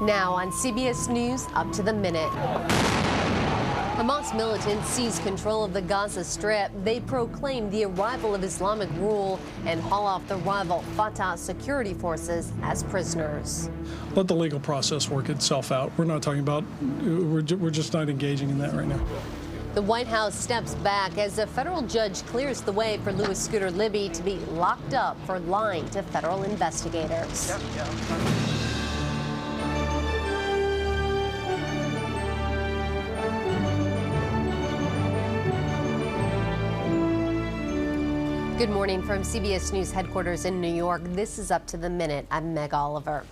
Now on CBS News, up to the minute. Hamas militants seize control of the Gaza Strip. They proclaim the arrival of Islamic rule and haul off the rival Fatah security forces as prisoners. Let the legal process work itself out. We're not talking about, we're just not engaging in that right now. The White House steps back as a federal judge clears the way for Louis Scooter Libby to be locked up for lying to federal investigators. Good morning from CBS News headquarters in New York. This is Up to the Minute. I'm Meg Oliver.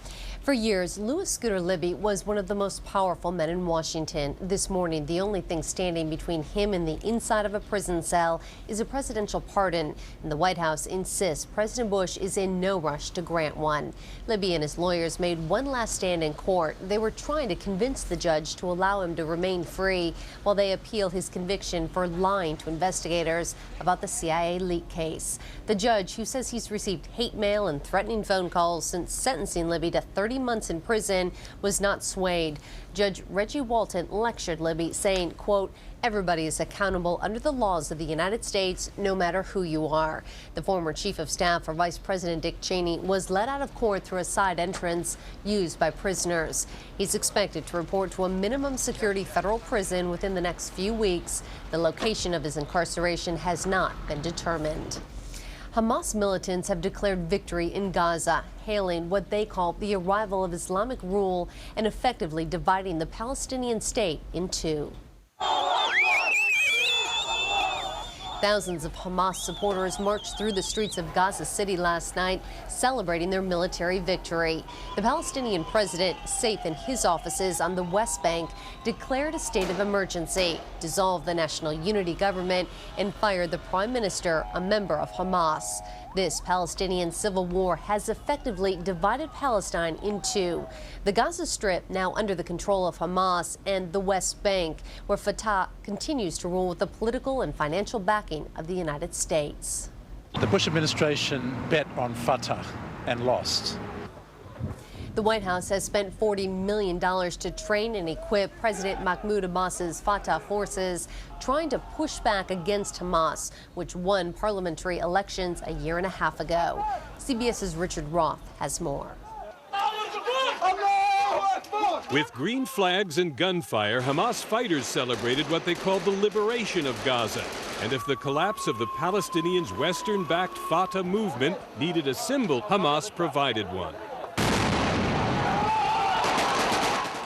For years, Louis Scooter Libby was one of the most powerful men in Washington. This morning, the only thing standing between him and the inside of a prison cell is a presidential pardon. And the White House insists President Bush is in no rush to grant one. Libby and his lawyers made one last stand in court. They were trying to convince the judge to allow him to remain free while they appeal his conviction for lying to investigators about the CIA leak case. The judge, who says he's received hate mail and threatening phone calls since sentencing Libby to 30 months in prison, was not swayed. Judge Reggie Walton lectured Libby, saying, quote, "Everybody is accountable under the laws of the United States, no matter who you are." The former chief of staff for Vice President Dick Cheney was let out of court through a side entrance used by prisoners. He's expected to report to a minimum security federal prison within the next few weeks. The location of his incarceration has not been determined. Hamas militants have declared victory in Gaza, hailing what they call the arrival of Islamic rule and effectively dividing the Palestinian state in two. Thousands of Hamas supporters marched through the streets of Gaza City last night, celebrating their military victory. The Palestinian president, safe in his offices on the West Bank, declared a state of emergency, dissolved the national unity government, and fired the prime minister, a member of Hamas. This Palestinian civil war has effectively divided Palestine in two. The Gaza Strip now under the control of Hamas, and the West Bank, where Fatah continues to rule with the political and financial backing of the United States. The Bush administration bet on Fatah and lost. The White House has spent $40 million to train and equip President Mahmoud Abbas's Fatah forces, trying to push back against Hamas, which won parliamentary elections a year and a half ago. CBS's Richard Roth has more. With green flags and gunfire, Hamas fighters celebrated what they called the liberation of Gaza. And if the collapse of the Palestinians' Western-backed Fatah movement needed a symbol, Hamas provided one.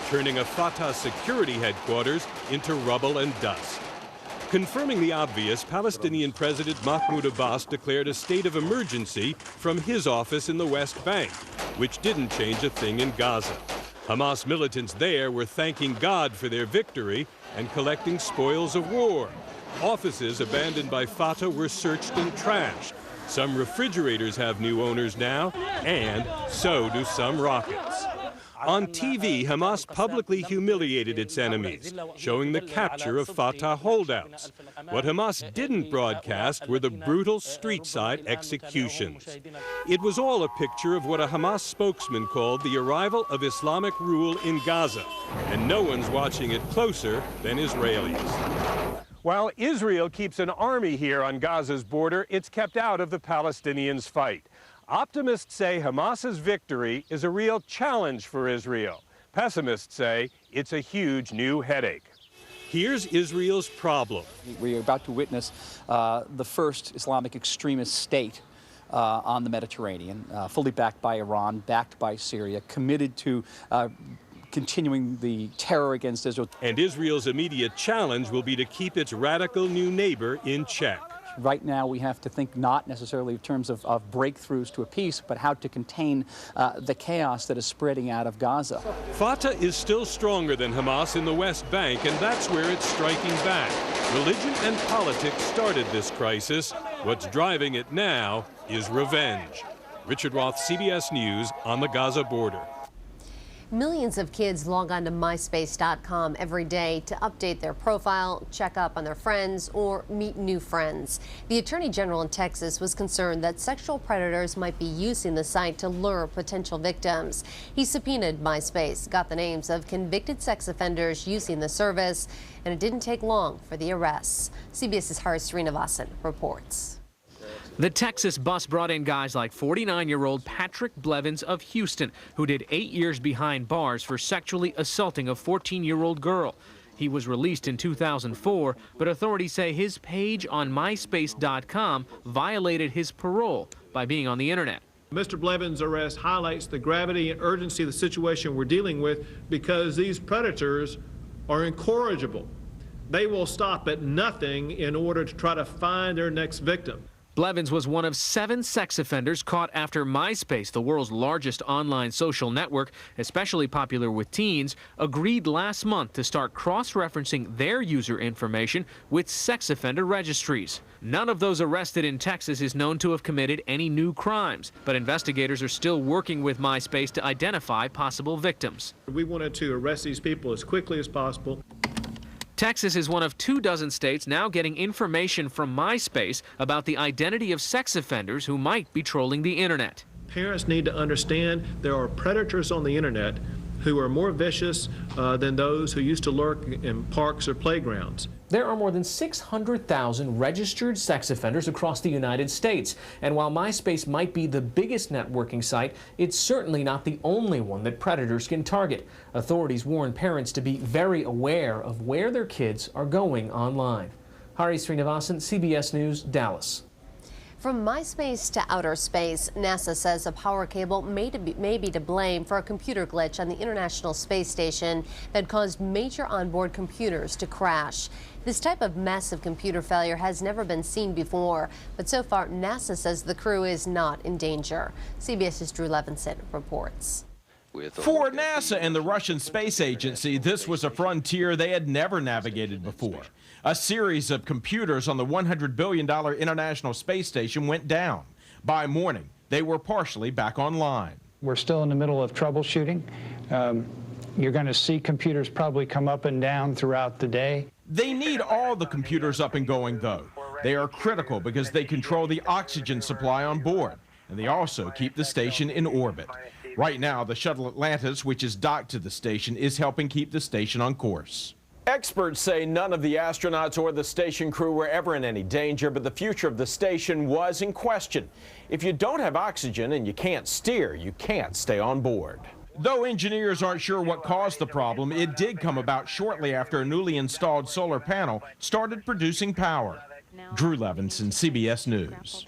Turning a Fatah security headquarters into rubble and dust. Confirming the obvious, Palestinian President Mahmoud Abbas declared a state of emergency from his office in the West Bank, which didn't change a thing in Gaza. Hamas militants there were thanking God for their victory and collecting spoils of war. Offices abandoned by Fatah were searched and trashed. Some refrigerators have new owners now, and so do some rockets. On TV, Hamas publicly humiliated its enemies, showing the capture of Fatah holdouts. What Hamas didn't broadcast were the brutal street-side executions. It was all a picture of what a Hamas spokesman called the arrival of Islamic rule in Gaza, and no one's watching it closer than Israelis. While Israel keeps an army here on Gaza's border, it's kept out of the Palestinians' fight. Optimists say Hamas's victory is a real challenge for Israel. Pessimists say it's a huge new headache. Here's Israel's problem. We are about to witness the first Islamic extremist state on the Mediterranean, fully backed by Iran, backed by Syria, committed to continuing the terror against Israel. And Israel's immediate challenge will be to keep its radical new neighbor in check. Right now, we have to think not necessarily in terms of breakthroughs to a peace, but how to contain the chaos that is spreading out of Gaza. Fatah is still stronger than Hamas in the West Bank, and that's where it's striking back. Religion and politics started this crisis. What's driving it now is revenge. Richard Roth, CBS News, on the Gaza border. Millions of kids log on to MySpace.com every day to update their profile, check up on their friends, or meet new friends. The Attorney General in Texas was concerned that sexual predators might be using the site to lure potential victims. He subpoenaed MySpace, got the names of convicted sex offenders using the service, and it didn't take long for the arrests. CBS's Hari Srinivasan reports. The Texas bus brought in guys like 49-year-old Patrick Blevins of Houston, who did 8 years behind bars for sexually assaulting a 14-year-old girl. He was released in 2004, but authorities say his page on MySpace.com violated his parole by being on the internet. Mr. Blevins' arrest highlights the gravity and urgency of the situation we're dealing with because these predators are incorrigible. They will stop at nothing in order to try to find their next victim. Blevins was one of 7 sex offenders caught after MySpace, the world's largest online social network, especially popular with teens, agreed last month to start cross-referencing their user information with sex offender registries. None of those arrested in Texas is known to have committed any new crimes, but investigators are still working with MySpace to identify possible victims. We wanted to arrest these people as quickly as possible. Texas is one of 24 states now getting information from MySpace about the identity of sex offenders who might be trolling the internet. Parents need to understand there are predators on the internet who are more vicious than those who used to lurk in parks or playgrounds. There are more than 600,000 registered sex offenders across the United States. And while MySpace might be the biggest networking site, it's certainly not the only one that predators can target. Authorities warn parents to be very aware of where their kids are going online. Hari Srinivasan, CBS News, Dallas. From MySpace to outer space, NASA says a power cable may be to blame for a computer glitch on the International Space Station that caused major onboard computers to crash. This type of massive computer failure has never been seen before, but so far NASA says the crew is not in danger. CBS's Drew Levinson reports. For NASA and the Russian Space Agency, this was a frontier they had never navigated before. A series of computers on the $100 billion International Space Station went down. By morning, they were partially back online. We're still in the middle of troubleshooting. You're going to see computers probably come up and down throughout the day. They need all the computers up and going, though. They are critical because they control the oxygen supply on board, and they also keep the station in orbit. Right now, the shuttle Atlantis, which is docked to the station, is helping keep the station on course. Experts say none of the astronauts or the station crew were ever in any danger, but the future of the station was in question. If you don't have oxygen and you can't steer, you can't stay on board. Though engineers aren't sure what caused the problem, it did come about shortly after a newly installed solar panel started producing power. Drew Levinson, CBS News.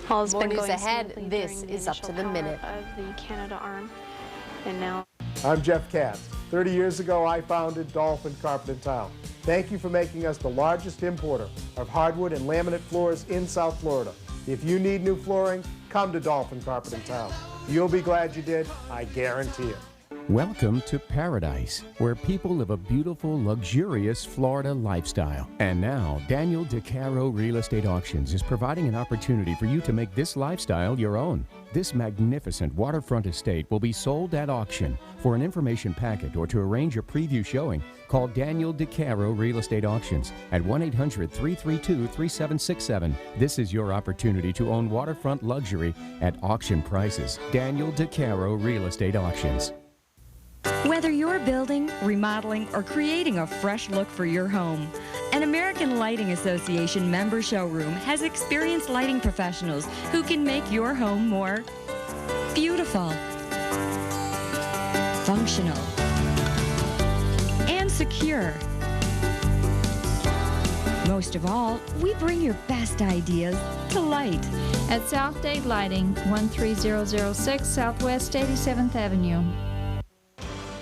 More news ahead. This is Up to the Minute. Of the Canada arm. And now I'm Jeff Katz. 30 years ago, I founded Dolphin Carpet & Tile. Thank you for making us the largest importer of hardwood and laminate floors in South Florida. If you need new flooring, come to Dolphin Carpet & Tile. You'll be glad you did, I guarantee it. Welcome to paradise, where people live a beautiful, luxurious Florida lifestyle. And now, Daniel DeCaro Real Estate Auctions is providing an opportunity for you to make this lifestyle your own. This magnificent waterfront estate will be sold at auction. For an information packet or to arrange a preview showing, call Daniel DeCaro Real Estate Auctions at 1-800-332-3767. This is your opportunity to own waterfront luxury at auction prices. Daniel DeCaro Real Estate Auctions. Whether you're building, remodeling, or creating a fresh look for your home, an American Lighting Association member showroom has experienced lighting professionals who can make your home more beautiful, functional, and secure. Most of all, we bring your best ideas to light. At South Dade Lighting, 13006 Southwest 87th Avenue.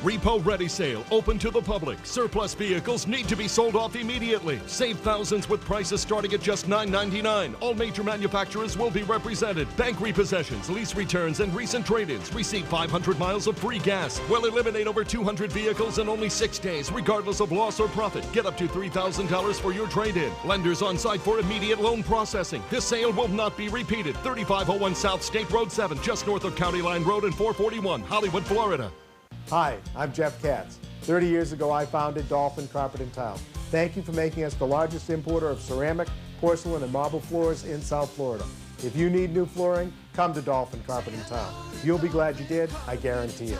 Repo Ready Sale, open to the public. Surplus vehicles need to be sold off immediately. Save thousands with prices starting at just $9.99. All major manufacturers will be represented. Bank repossessions, lease returns, and recent trade-ins. Receive 500 miles of free gas. We'll eliminate over 200 vehicles in only 6 days, regardless of loss or profit. Get up to $3,000 for your trade-in. Lenders on site for immediate loan processing. This sale will not be repeated. 3501 South State Road 7, just north of County Line Road and 441, Hollywood, Florida. Hi, I'm Jeff Katz. 30 years ago, I founded Dolphin Carpet and Tile. Thank you for making us the largest importer of ceramic, porcelain, and marble floors in South Florida. If you need new flooring, come to Dolphin Carpet and Tile. You'll be glad you did, I guarantee it.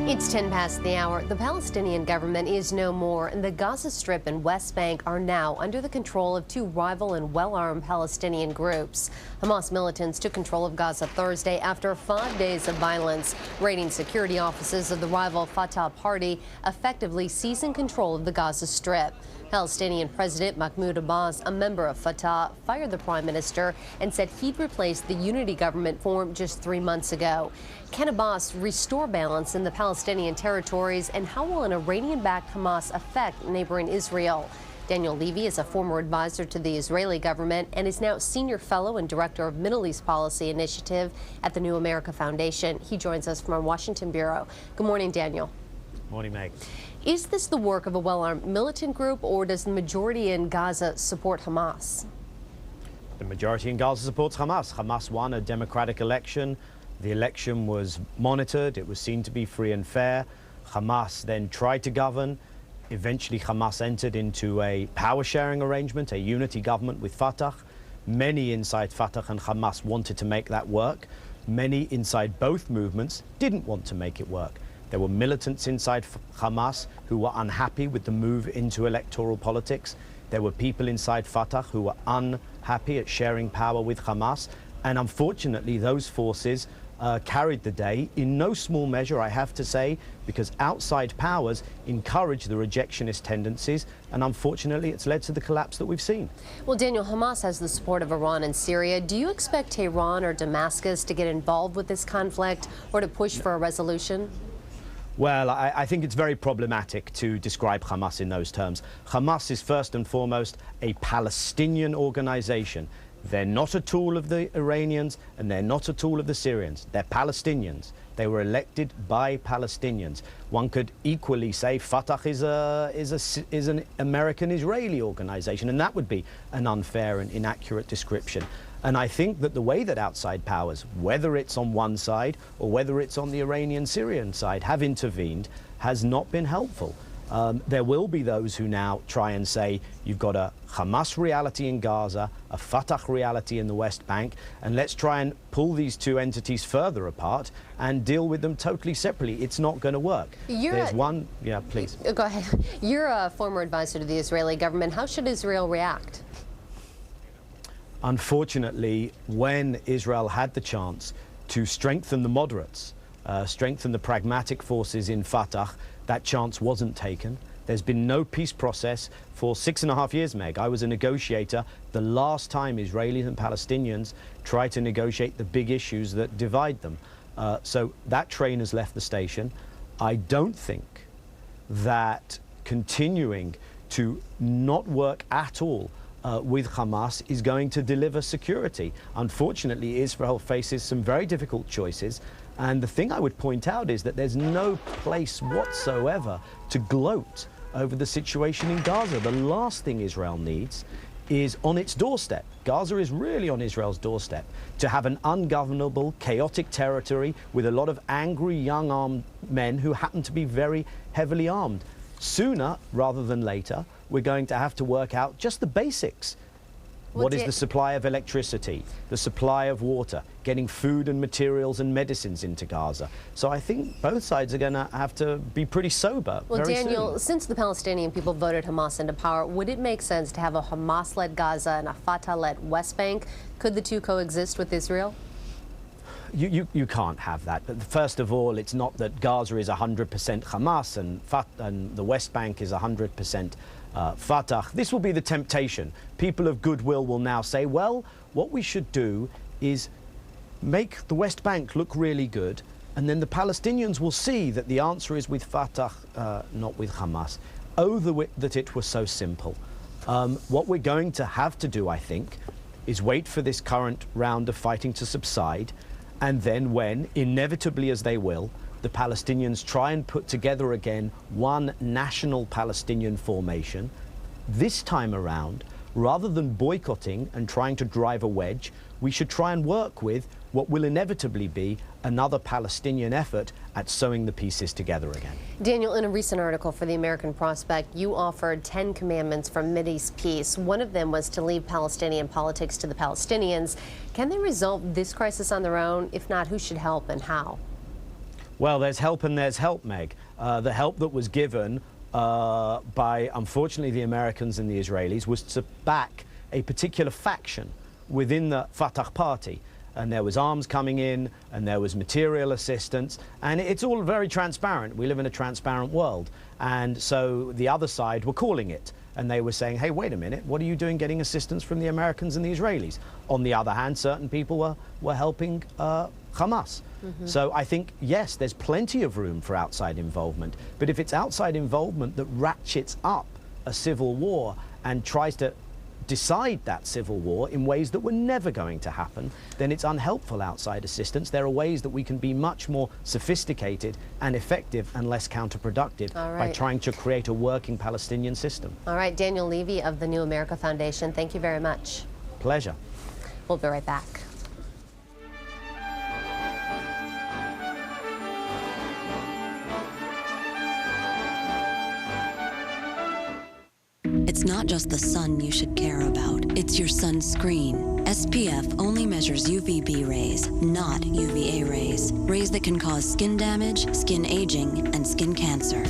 It's 10 past the hour. The Palestinian government is no more, and the Gaza Strip and West Bank are now under the control of two rival and well-armed Palestinian groups. Hamas militants took control of Gaza Thursday after 5 days of violence, raiding security offices of the rival Fatah party, effectively seizing control of the Gaza Strip. Palestinian President Mahmoud Abbas, a member of Fatah, fired the prime minister and said he'd replace the unity government formed just 3 months ago. Can Abbas restore balance in the Palestinian territories, and how will an Iranian-backed Hamas affect neighboring Israel? Daniel Levy is a former advisor to the Israeli government and is now senior fellow and director of Middle East Policy Initiative at the New America Foundation. He joins us from our Washington bureau. Good morning, Daniel. Morning, Meg. Is this the work of a well-armed militant group, or does the majority in Gaza support Hamas? The majority in Gaza supports Hamas. Hamas won a democratic election. The election was monitored. It was seen to be free and fair. Hamas then tried to govern. Eventually, Hamas entered into a power-sharing arrangement, a unity government with Fatah. Many inside Fatah and Hamas wanted to make that work. Many inside both movements didn't want to make it work. There were militants inside Hamas who were unhappy with the move into electoral politics. There were people inside Fatah who were unhappy at sharing power with Hamas. And unfortunately, those forces carried the day in no small measure, I have to say, because outside powers encourage the rejectionist tendencies. And unfortunately, it's led to the collapse that we've seen. Well, Daniel, Hamas has the support of Iran and Syria. Do you expect Tehran or Damascus to get involved with this conflict or to push for a resolution? Well, I think it's very problematic to describe Hamas in those terms. Hamas is first and foremost a Palestinian organization. They're not a tool of the Iranians and they're not a tool of the Syrians. They're Palestinians. They were elected by Palestinians. One could equally say Fatah is an American-Israeli organization, and that would be an unfair and inaccurate description. And I think that the way that outside powers, whether it's on one side or whether it's on the Iranian-Syrian side, have intervened has not been helpful. There will be those who now try and say you've got a Hamas reality in Gaza, a Fatah reality in the West Bank, and let's try and pull these two entities further apart and deal with them totally separately. It's not going to work. There's one, yeah, please. Go ahead. You're a former advisor to the Israeli government. How should Israel react? Unfortunately, when Israel had the chance to strengthen the moderates, strengthen the pragmatic forces in Fatah, that chance wasn't taken. There's been no peace process for 6.5 years, Meg. I was a negotiator the last time Israelis and Palestinians tried to negotiate the big issues that divide them. So that train has left the station. I don't think that continuing to not work at all with Hamas is going to deliver security. Unfortunately, Israel faces some very difficult choices. And the thing I would point out is that there's no place whatsoever to gloat over the situation in Gaza. The last thing Israel needs is on its doorstep. Gaza is really on Israel's doorstep. To have an ungovernable, chaotic territory with a lot of angry young armed men who happen to be very heavily armed. Sooner rather than later, we're going to have to work out just the basics. What is the supply of electricity, the supply of water, getting food and materials and medicines into Gaza? So I think both sides are going to have to be pretty sober. Well, very Daniel, soon. since the Palestinian people voted Hamas into power, would it make sense to have a Hamas-led Gaza and a Fatah-led West Bank? Could the two coexist with Israel? You can't have that. But first of all, it's not that Gaza is 100% Hamas and the West Bank is 100% Fatah. This will be the temptation. People of goodwill will now say, well, what we should do is make the West Bank look really good, and then the Palestinians will see that the answer is with Fatah, not with Hamas. Oh, that it was so simple. What we're going to have to do, I think, is wait for this current round of fighting to subside, and then when, inevitably as they will, the Palestinians try and put together again one national Palestinian formation. This time around, rather than boycotting and trying to drive a wedge, we should try and work with what will inevitably be another Palestinian effort at sewing the pieces together again. Daniel, in a recent article for the American Prospect, you offered 10 commandments from Mideast peace. One of them was to leave Palestinian politics to the Palestinians. Can they resolve this crisis on their own? If not, who should help and how? Well, there's help and there's help, Meg. The help that was given by, unfortunately, the Americans and the Israelis was to back a particular faction within the Fatah party. And there was arms coming in, and there was material assistance, and it's all very transparent. We live in a transparent world. And so the other side were calling it, and they were saying, hey, wait a minute, what are you doing getting assistance from the Americans and the Israelis? On the other hand, certain people were helping Hamas. So I think, yes, there's plenty of room for outside involvement, but if it's outside involvement that ratchets up a civil war and tries to decide that civil war in ways that were never going to happen, then it's unhelpful outside assistance. There are ways that we can be much more sophisticated and effective and less counterproductive by trying to create a working Palestinian system. All right, Daniel Levy of the New America Foundation, thank you very much. Pleasure. We'll be right back. It's not just the sun you should care about, it's your sunscreen. SPF only measures UVB rays, not UVA rays. Rays that can cause skin damage, skin aging, and skin cancer.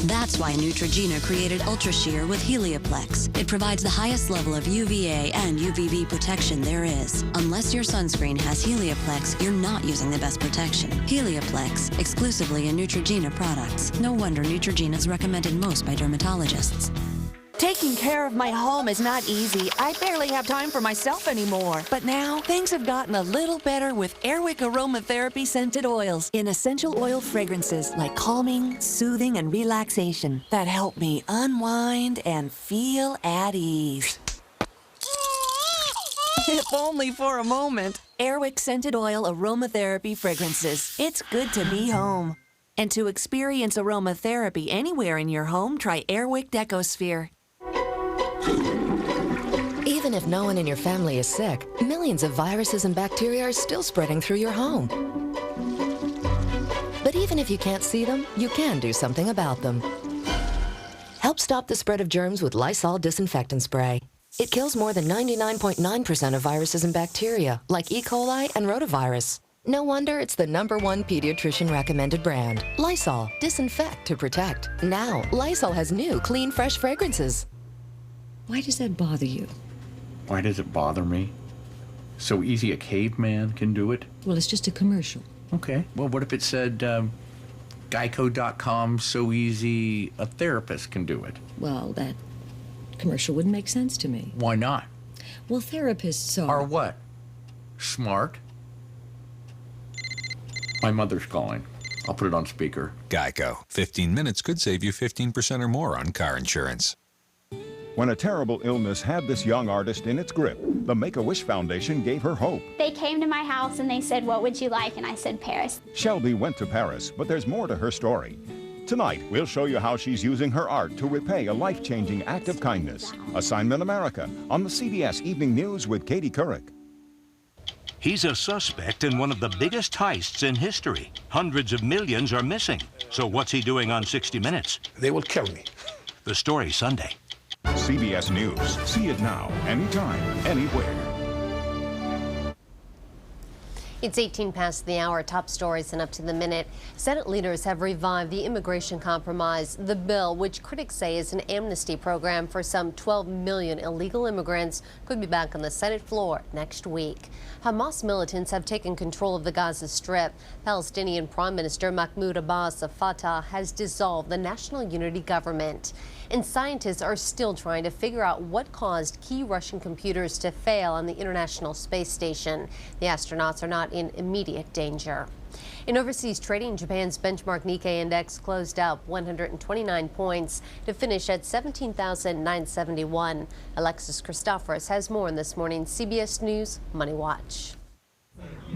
That's why Neutrogena created Ultra Sheer with Helioplex. It provides the highest level of UVA and UVB protection there is. Unless your sunscreen has Helioplex, you're not using the best protection. Helioplex, exclusively in Neutrogena products. No wonder Neutrogena is recommended most by dermatologists. Taking care of my home is not easy. I barely have time for myself anymore. But now, things have gotten a little better with Airwick Aromatherapy Scented Oils in essential oil fragrances like calming, soothing, and relaxation that help me unwind and feel at ease. If only for a moment. Airwick Scented Oil Aromatherapy Fragrances. It's good to be home. And to experience aromatherapy anywhere in your home, try Airwick Decosphere. Even if no one in your family is sick, millions of viruses and bacteria are still spreading through your home. But even if you can't see them, you can do something about them. Help stop the spread of germs with Lysol disinfectant spray. It kills more than 99.9% of viruses and bacteria, like E. coli and rotavirus. No wonder it's the #1 pediatrician recommended brand. Lysol, disinfect to protect. Now, Lysol has new, clean, fresh fragrances. Why does that bother you? Why does it bother me? So easy a caveman can do it? Well, it's just a commercial. Okay. Well, what if it said Geico.com, so easy a therapist can do it? Well, that commercial wouldn't make sense to me. Why not? Well, therapists Are what? Smart? My mother's calling. I'll put it on speaker. Geico. 15 minutes could save you 15% or more on car insurance. When a terrible illness had this young artist in its grip, the Make-A-Wish Foundation gave her hope. They came to my house and they said, "What would you like?" And I said, "Paris." Shelby went to Paris, but there's more to her story. Tonight, we'll show you how she's using her art to repay a life-changing act of kindness. Assignment America on the CBS Evening News with Katie Couric. He's a suspect in one of the biggest heists in history. Hundreds of millions are missing. So what's he doing on 60 Minutes? They will kill me. The story Sunday. CBS News. See it now, anytime, anywhere. It's 18 past the hour. Top stories and up to the minute. Senate leaders have revived the immigration compromise, the bill, which critics say is an amnesty program for some 12 million illegal immigrants, could be back on the Senate floor next week. Hamas militants have taken control of the Gaza Strip. Palestinian Prime Minister Mahmoud Abbas of Fatah has dissolved the National Unity Government. And scientists are still trying to figure out what caused key Russian computers to fail on the International Space Station. The astronauts are not in immediate danger. In overseas trading, Japan's benchmark Nikkei index closed up 129 points to finish at 17,971. Alexis Christophorus has more in this morning's CBS News Money Watch.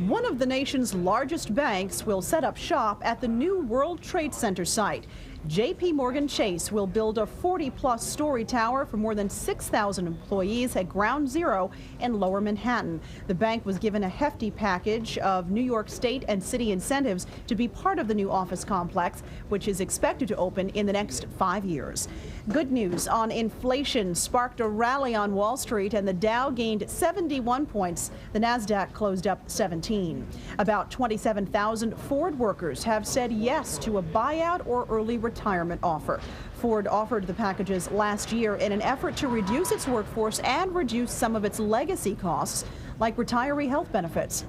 One of the nation's largest banks will set up shop at the new World Trade Center site. J.P. Morgan Chase will build a 40-plus story tower for more than 6,000 employees at Ground Zero in Lower Manhattan. The bank was given a hefty package of New York State and city incentives to be part of the new office complex, which is expected to open in the next 5 years. Good news on inflation sparked a rally on Wall Street, and the Dow gained 71 points. The Nasdaq closed up 17. About 27,000 Ford workers have said yes to a buyout or early retirement offer. Ford offered the packages last year in an effort to reduce its workforce and reduce some of its legacy costs, like retiree health benefits.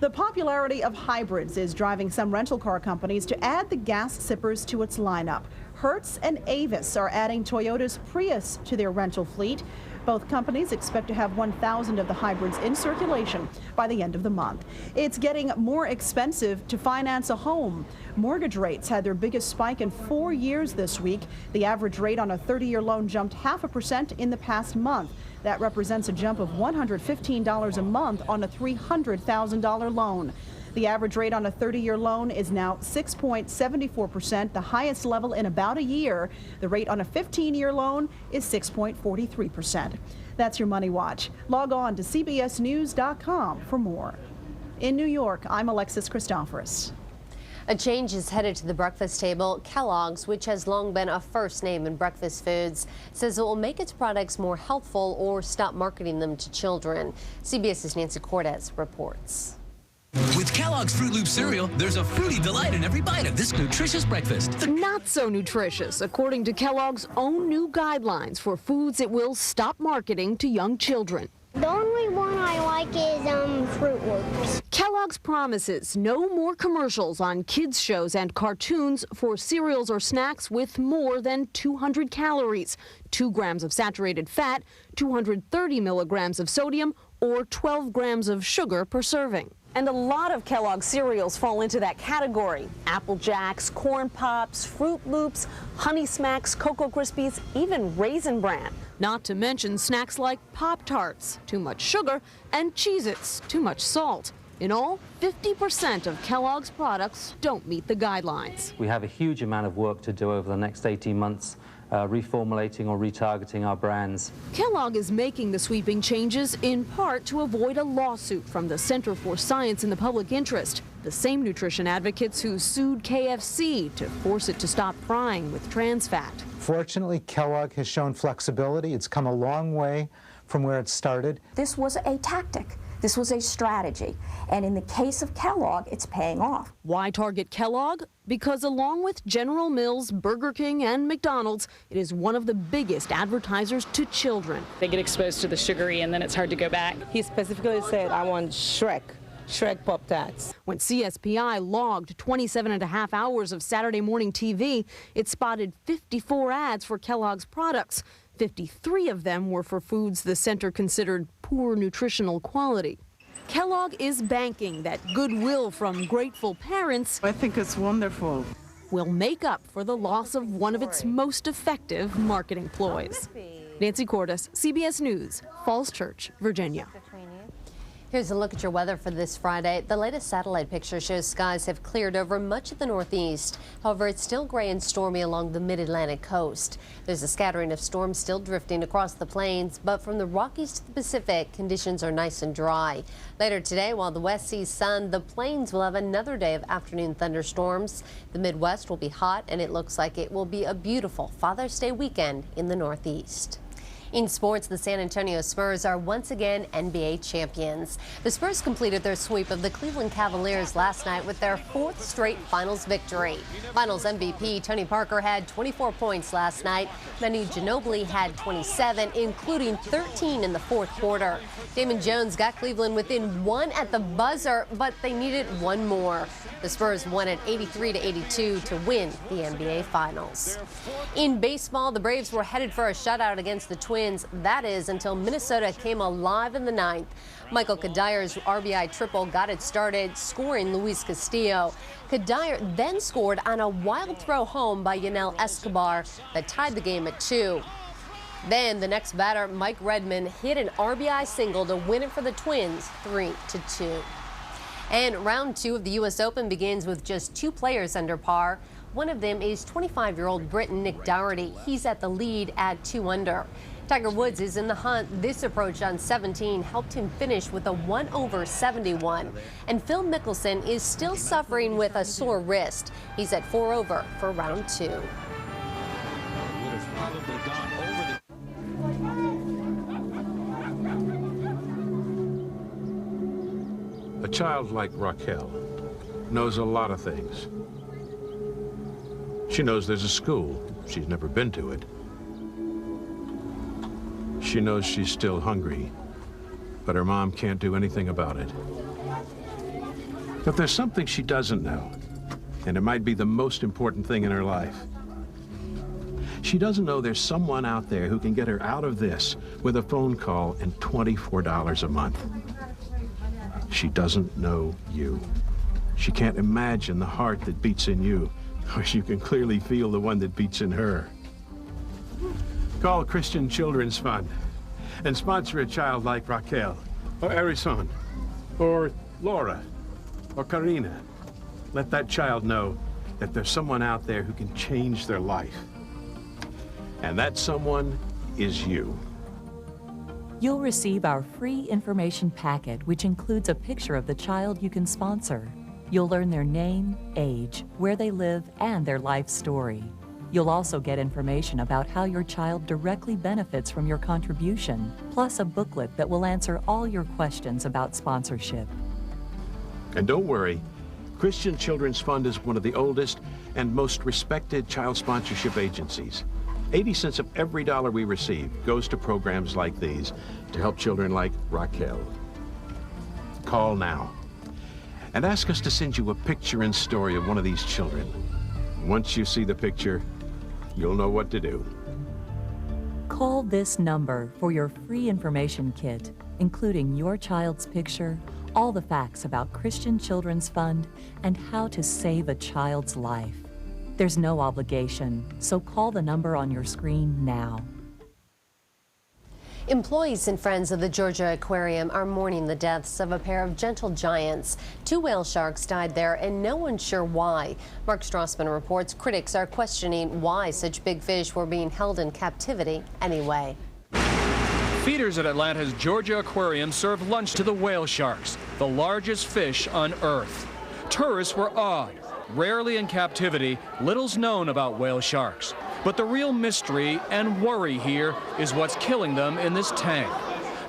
The popularity of hybrids is driving some rental car companies to add the gas sippers to its lineup. Hertz and Avis are adding Toyota's Prius to their rental fleet. Both companies expect to have 1,000 of the hybrids in circulation by the end of the month. It's getting more expensive to finance a home. Mortgage rates had their biggest spike in 4 years this week. The average rate on a 30-year loan jumped 0.5% in the past month. That represents a jump of $115 a month on a $300,000 loan. The average rate on a 30-year loan is now 6.74%, the highest level in about a year. The rate on a 15-year loan is 6.43%. That's your Money Watch. Log on to cbsnews.com for more. In New York, I'm Alexis Christoforous. A change is headed to the breakfast table. Kellogg's, which has long been a first name in breakfast foods, says it will make its products more healthful or stop marketing them to children. CBS's Nancy Cortez reports. With Kellogg's Fruit Loop cereal, there's a fruity delight in every bite of this nutritious breakfast. Not so nutritious, according to Kellogg's own new guidelines for foods it will stop marketing to young children. The only one I like is Fruit Loops. Kellogg's promises no more commercials on kids' shows and cartoons for cereals or snacks with more than 200 calories, 2 grams of saturated fat, 230 milligrams of sodium, or 12 grams of sugar per serving. And a lot of Kellogg's cereals fall into that category. Apple Jacks, Corn Pops, Fruit Loops, Honey Smacks, Cocoa Krispies, even Raisin Bran. Not to mention snacks like Pop-Tarts, too much sugar, and Cheez-Its, too much salt. In all, 50% of Kellogg's products don't meet the guidelines. We have a huge amount of work to do over the next 18 months. Reformulating or retargeting our brands. Kellogg is making the sweeping changes in part to avoid a lawsuit from the Center for Science in the Public Interest, the same nutrition advocates who sued KFC to force it to stop frying with trans fat. Fortunately, Kellogg has shown flexibility. It's come a long way from where it started. This was a tactic. This was a strategy, and in the case of Kellogg, it's paying off. Why target Kellogg? Because along with General Mills, Burger King, and McDonald's, it is one of the biggest advertisers to children. They get exposed to the sugary, and then it's hard to go back. He specifically said, I want Shrek Pop-Tarts. When CSPI logged 27.5 hours of Saturday morning TV, it spotted 54 ads for Kellogg's products. 53 of them were for foods the center considered poor nutritional quality. Kellogg is banking that goodwill from grateful parents, I think it's wonderful, will make up for the loss of one of its most effective marketing ploys. Nancy Cordes, CBS News, Falls Church, Virginia. Here's a look at your weather for this Friday. The latest satellite picture shows skies have cleared over much of the Northeast. However, it's still gray and stormy along the mid-Atlantic coast. There's a scattering of storms still drifting across the plains, but from the Rockies to the Pacific, conditions are nice and dry. Later today, while the west sees sun, the plains will have another day of afternoon thunderstorms. The Midwest will be hot, and it looks like it will be a beautiful Father's Day weekend in the Northeast. In sports, the San Antonio Spurs are once again NBA champions. The Spurs completed their sweep of the Cleveland Cavaliers last night with their 4th straight finals victory. Finals MVP Tony Parker had 24 points last night. Manu Ginobili had 27, including 13 in the 4th quarter. Damon Jones got Cleveland within 1 at the buzzer, but they needed 1 more. The Spurs won at 83-82 to win the NBA Finals. In baseball, the Braves were headed for a shutout against the Twins. That is until Minnesota came alive in the 9th. Michael Kadyr's RBI triple got it started, scoring Luis Castillo. Kadir then scored on a wild throw home by Yanel Escobar that tied the game at 2. Then the next batter, Mike Redmond, hit an RBI single to win it for the Twins 3-2. And round 2 of the U.S. Open begins with just 2 players under par. One of them is 25-year-old Briton Nick Doherty. He's at the lead at 2 under. Tiger Woods is in the hunt. This approach on 17 helped him finish with a 1 over 71. And Phil Mickelson is still suffering with a sore wrist. He's at 4 over for round 2. A child like Raquel knows a lot of things. She knows there's a school. She's never been to it. She knows she's still hungry, but her mom can't do anything about it. But there's something she doesn't know, and it might be the most important thing in her life. She doesn't know there's someone out there who can get her out of this with a phone call and $24 a month. She doesn't know you. She can't imagine the heart that beats in you, or you can clearly feel the one that beats in her. Call Christian Children's Fund and sponsor a child like Raquel, or Arison, or Laura, or Karina. Let that child know that there's someone out there who can change their life. And that someone is you. You'll receive our free information packet, which includes a picture of the child you can sponsor. You'll learn their name, age, where they live, and their life story. You'll also get information about how your child directly benefits from your contribution, plus a booklet that will answer all your questions about sponsorship. And don't worry, Christian Children's Fund is one of the oldest and most respected child sponsorship agencies. 80 cents of every dollar we receive goes to programs like these to help children like Raquel. Call now and ask us to send you a picture and story of one of these children. Once you see the picture, you'll know what to do. Call this number for your free information kit, including your child's picture, all the facts about Christian Children's Fund, and how to save a child's life. There's no obligation, so call the number on your screen now. Employees and friends of the Georgia Aquarium are mourning the deaths of a pair of gentle giants. 2 whale sharks died there, and no one's sure why. Mark Strassman reports critics are questioning why such big fish were being held in captivity anyway. Feeders at Atlanta's Georgia Aquarium serve lunch to the whale sharks, the largest fish on Earth. Tourists were awed. Rarely in captivity, little's known about whale sharks. But the real mystery and worry here is what's killing them in this tank.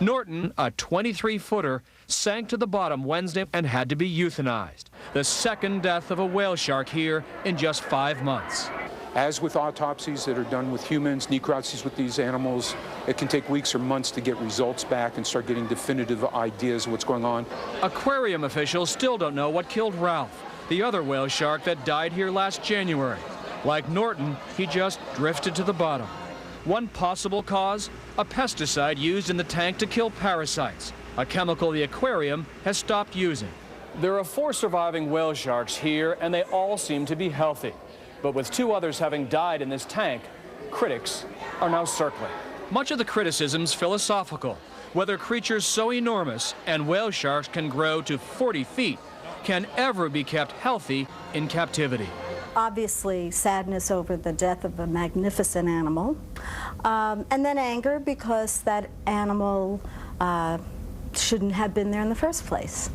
Norton, a 23-footer, sank to the bottom Wednesday and had to be euthanized. The second death of a whale shark here in just 5 months. As with autopsies that are done with humans, necropsies with these animals, it can take weeks or months to get results back and start getting definitive ideas of what's going on. Aquarium officials still don't know what killed Ralph, the other whale shark that died here last January. Like Norton, he just drifted to the bottom. One possible cause, a pesticide used in the tank to kill parasites, a chemical the aquarium has stopped using. There are 4 surviving whale sharks here, and they all seem to be healthy. But with 2 others having died in this tank, critics are now circling. Much of the criticism's philosophical, whether creatures so enormous and whale sharks can grow to 40 feet can ever be kept healthy in captivity. Obviously, sadness over the death of a magnificent animal, and then anger because that animal shouldn't have been there in the first place.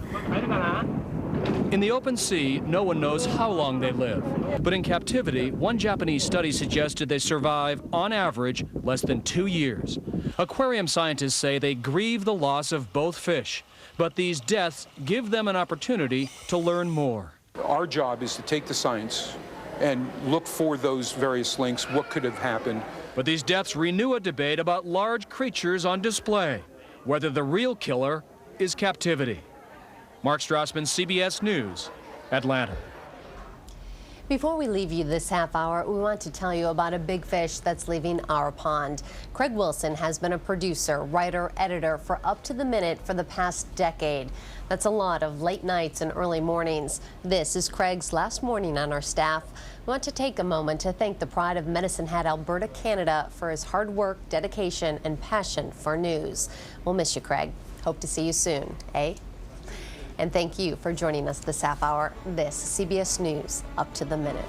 In the open sea, no one knows how long they live. But in captivity, one Japanese study suggested they survive, on average, less than 2 years. Aquarium scientists say they grieve the loss of both fish, but these deaths give them an opportunity to learn more. Our job is to take the science and look for those various links, what could have happened. But these deaths renew a debate about large creatures on display, whether the real killer is captivity. Mark Strassman, CBS News, Atlanta. Before we leave you this half hour, we want to tell you about a big fish that's leaving our pond. Craig Wilson has been a producer, writer, editor for Up to the Minute for the past decade. That's a lot of late nights and early mornings. This is Craig's last morning on our staff. We want to take a moment to thank the pride of Medicine Hat, Alberta, Canada for his hard work, dedication, and passion for news. We'll miss you, Craig. Hope to see you soon, eh? And thank you for joining us this half hour. This CBS News Up to the Minute.